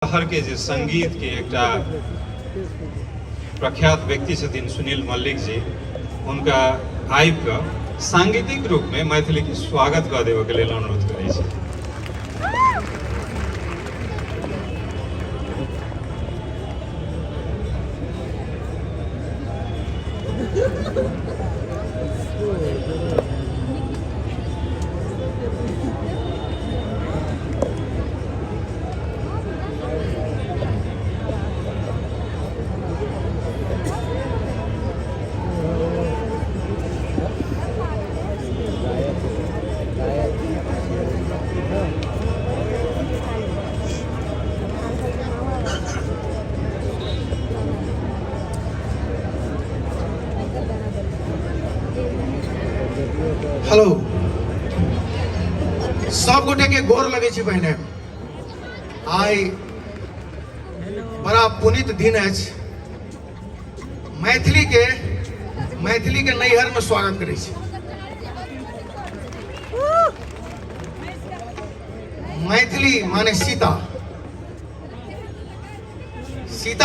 शहर के जे संगीत के एक प्रख्यात व्यक्ति छथिन सुनील मल्लिक जी, उनका आबि कऽ सांगीतिक रूप में मैथिली के स्वागत कऽ देबऽ के लेल अनुरोध करै छी। हेलो सब गोटे के गोर लगे छी पहिने। आई बड़ा पुनीत दिन अछि। मैथिली के नैहर में स्वागत करै छी। मैथिली माने सीता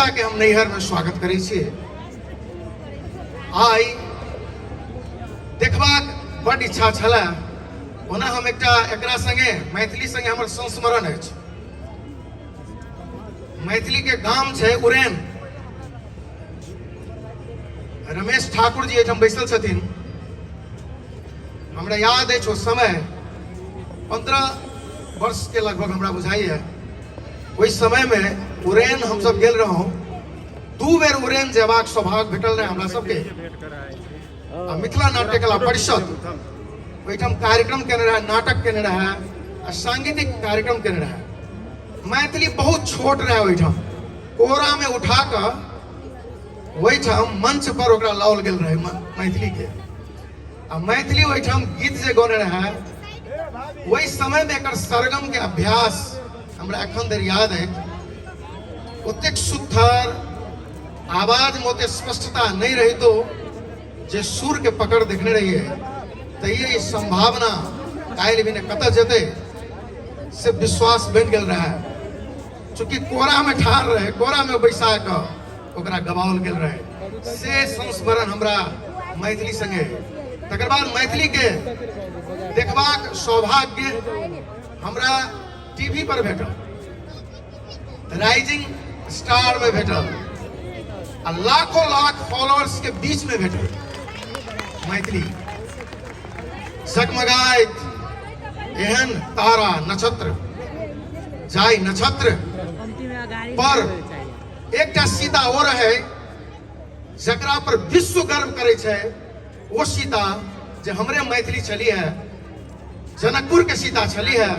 के हम नैहर में स्वागत करै छी। आई देखबाक बड़ इच्छा छला। ओना हम एकरा संगे मैथिली संगे हमर संस्मरण अछि। मैथिली के गाम छै उड़ैन। रमेश ठाकुर जी एहिठाम बैसल छथिन। हमरा याद अछि ओ समय 15 वर्ष के लगभग हमरा बुझाइए। ओहि समय में उड़ैन हमसब गेल रहौं। 2 बेर उड़ैन जेबाक सौभाग्य भेटल रहे हमरा सबके। मिथिला नाट्य कला परिषद ओहिठाम कार्यक्रम केने रहे, नाटक केने रहे, सांगीतिक कार्यक्रम केने रहे। मैथिली बहुत छोट रहे ओहिठाम। कोरा में उठा कऽ ओहिठाम मंच पर ओकरा लाओल गेल रहे मैथिली के। आ मैथिली ओहिठाम गीत जे गौने रहे, वही समय में एकर सरगम के अभ्यास हमरा एखन धरि याद है। ओतेक सुथर आवाज में ओते स्पष्टता नहीं रही तो जे सुर के पकड़ देखने रहिए तो ये संभावना काल्हि भी कतऽ जेते से विश्वास बन गेल रहे। चूंकि कोरा में ठाड़ रहे, कोरा में बैसा कऽ ओकरा गवाओल गेल रहे। से संस्मरण हमरा मैथिली संगे। तकर बाद मैथिली के देखबाक सौभाग्य हमरा टीवी पर भेटल, राइजिंग स्टार में भेटल, आ लाखों लाख फॉलोअर्स के बीच में भेटल। मैथिली जगमगाइत एहन तारा नक्षत्र, जाय नक्षत्र पर एकटा सीता ओ रहे जकरा पर विश्व गर्व करे छै। वो सीता जे हमरे मैथिली छली है, जनकपुर के सीता छली है,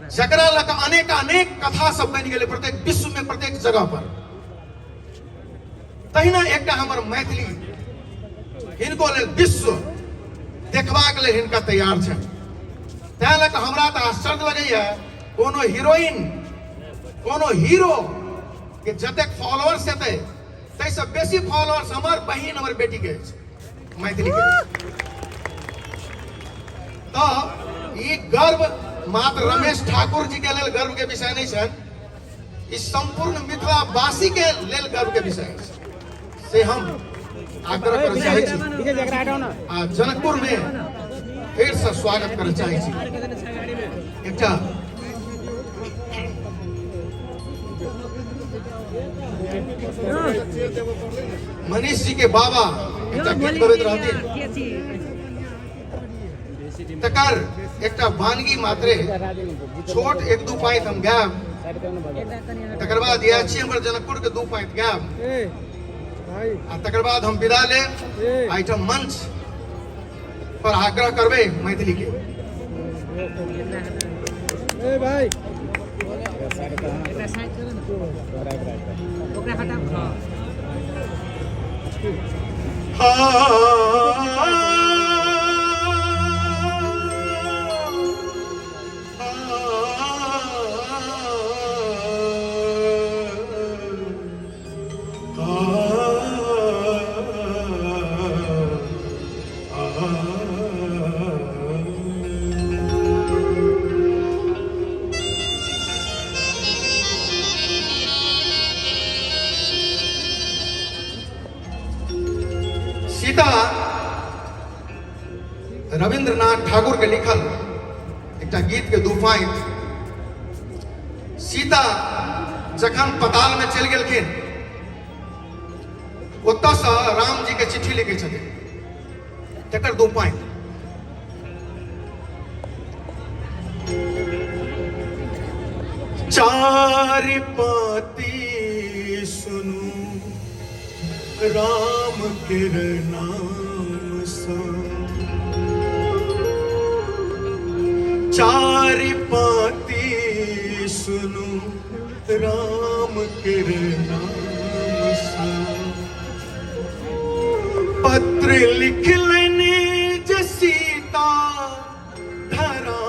जकरा लग अनेक कथा सब बन गेलै प्रत्येक विश्व में, प्रत्येक जगह पर। तहिना एकटा हमर मैथिली हिनको लेल विश्व देखबाक लेल हिनका तैयार छै। तैं लऽ कऽ हमरा तऽ आश्चर्य लगैया कोनो हीरोइन, कोनो हीरो के जतेक फॉलोअर्स हेतै ताहिसँ बेसी फॉलोअर्स हमर बहिन, हमर बेटी के अछि मैथिली के। तऽ ई गर्व मात्र रमेश ठाकुर जी के लेल गर्व के विषय नहीं छै, ई संपूर्ण मिथिला वासी के लेल गर्व के विषय अछि। से हम आग्रह करऽ चाहै छी आ जनकपुर में फिर से स्वागत करऽ चाहै छी। एकटा मनीष जी के बाबा एकटा गीत गबैत रहथिन, तकर एकटा वानगी मात्रे छोट 1-2 पाँति हम गायब। तकर बाद इएह छी हमर जनकपुर के 2 पाँति गायब। तकर बाद हम विदा लेब। आइटम मंच पर आग्रह करबे मैथिली के। भाई रविंद्रनाथ ठाकुर के लिखल एक गीत के दू फाइट। सीता जखन पताल में चल गेलखिन ओतऽ से राम जी के चिट्ठी लिखे छथिन, तकर दू पॉइंट। चार पाती सुनू राम के नाम सा, चार पाती सुनू राम के नाम सा। पत्र लिख लेने जे सीता धरा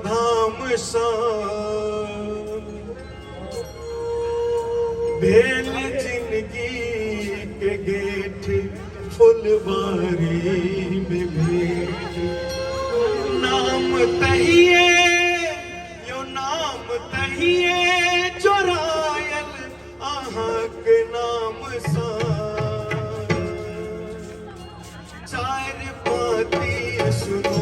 धाम सा, भेल जिंदगी के गेट फुलवारी में भेंट। नाम तहिए यो नाम तहिए चोरायल अहाँ के नाम सा। चार पाती सुनो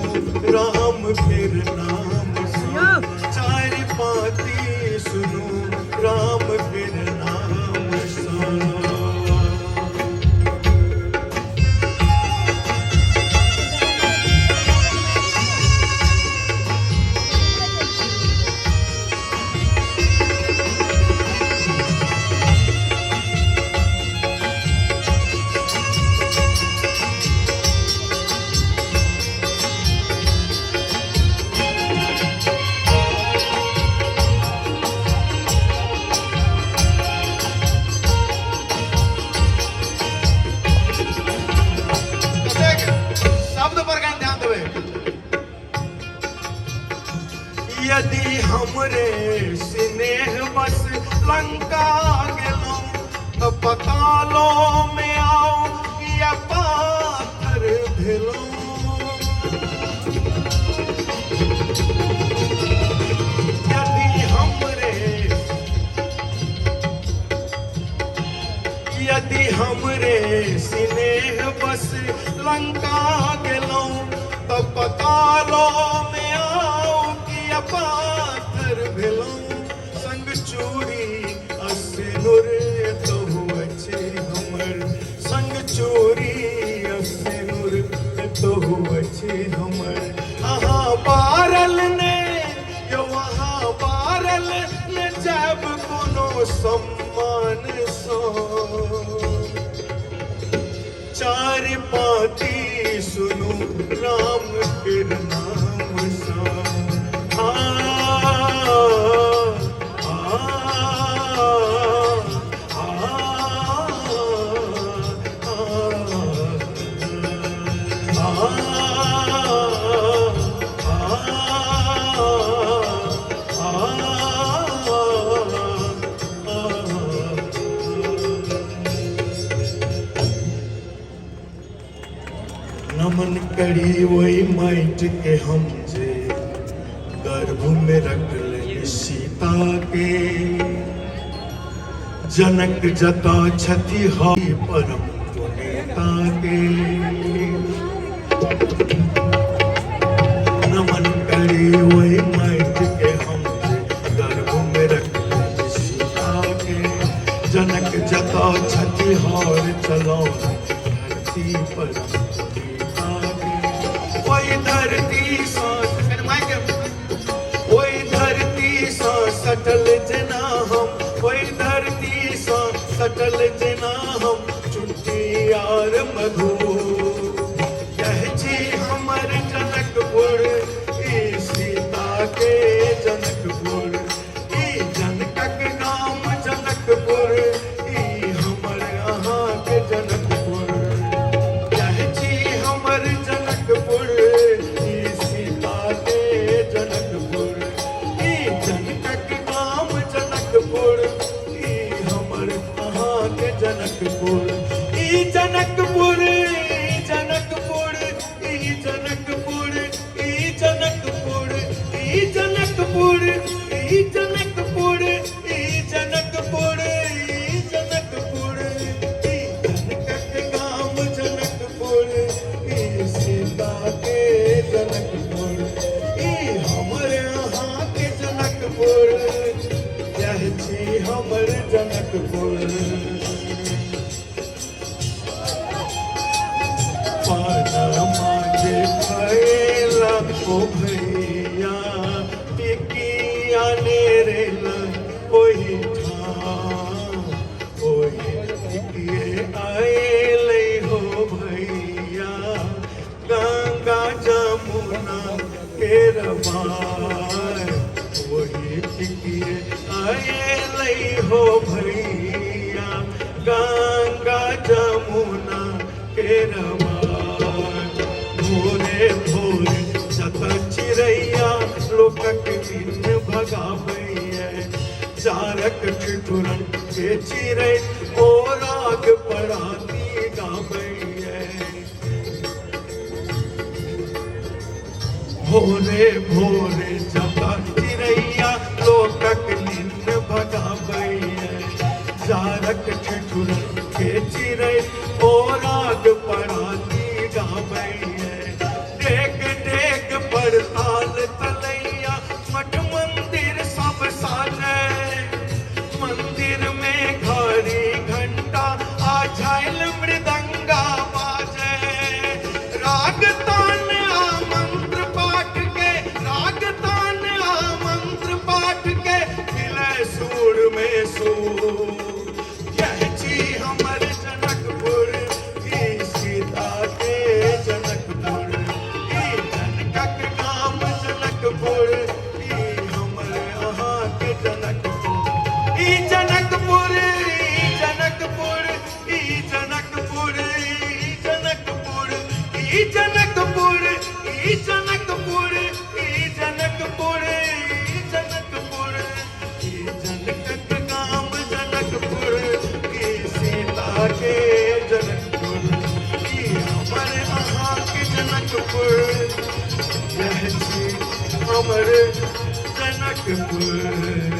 राम फिर नाम सा, चार पाती सुनो राम फिर नाम सा। यदि हमरे स्नेह बस लंका गेलों तो पतालों में आओ या पाथर भेलों। यदि हमरे स्नेह बस लंका गेलों तो पतालों में आओ पाथर भेलों। संग चोरी असिनुर तो अच्छे हमर, संग चोरी असिनुर तो अच्छे हमर। अहाँ बारल ने यो वहाँ बारल ने जब कोनो सम्मान सो। चार पाती सुनो राम के नाम सा। नमन करी वही माइट के हम जे गर्भ में रख ले सीता के। जनक जता छति हाई परम पुनीता के। नमन करी वही माइट के हम जे गर्भ में रख ले सीता के। जनक जता छति हार चलो धरती पर धरती सा सटल जना हम, कोई धरती सा सटल जना हम। चुट्टी यार मधु यह जी हमर जनकपुर ई सीता के जनकपुर। ई जनकक नाम जनकपुर ई हमर अहाँ के जनकपुर। यह जी हमर जनकपुर जनकपुर। ई जनकपुर ई जनकपुर ई जनकपुर ई जनकपुर ई जनकपुर ई जनकपुर ई जनकपुर ई जनकपुर ई जनकक गाम जनकपुर ई सीता के हमर जनकपुर पान मांगे खैला ओ भैया टिकिया नेरेला ओही ठाम ओही टिकिए आएले हो भैया गंगा जमुना केरवार वही टिकिए आएले हो भैया गंगा जमुना केरवार भोरे भोरे जत चिड़ैया लोकक दिन भगाबैया चारक ठिठुरन के चिड़ै ओ राग पराती गाबैया भोरे भोरे जता चिड़ैया लोकक निन्न भगाबैया चारक ठिठुरन के चिड़ै ओ राग पराती गाबैया डेग डेग पर ताल तलैया मठ मंदिर सब साजे मंदिर में घड़ी घंटा आ झाइल मृदंगा बाजे राग तान आ मंत्र पाठ के राग तान आ मंत्र पाठ के मिले सूर में सूर यह छी हमर जनकपुर ई सीता के जनकपुर ई जनकक नाम जनकपुर ई हमर अहाँ के जनकपुर ई जनकपुर ई जनकपुर ई जनकपुर ई जनकपुर ई जनकपुर ई जनकपुर ई जनकपुर ई जनकपुर ई जनकक नाम जनकपुर ई सीता के जनकपुर ई हमर अहाँ के जनकपुर यह छी हमर जनकपुर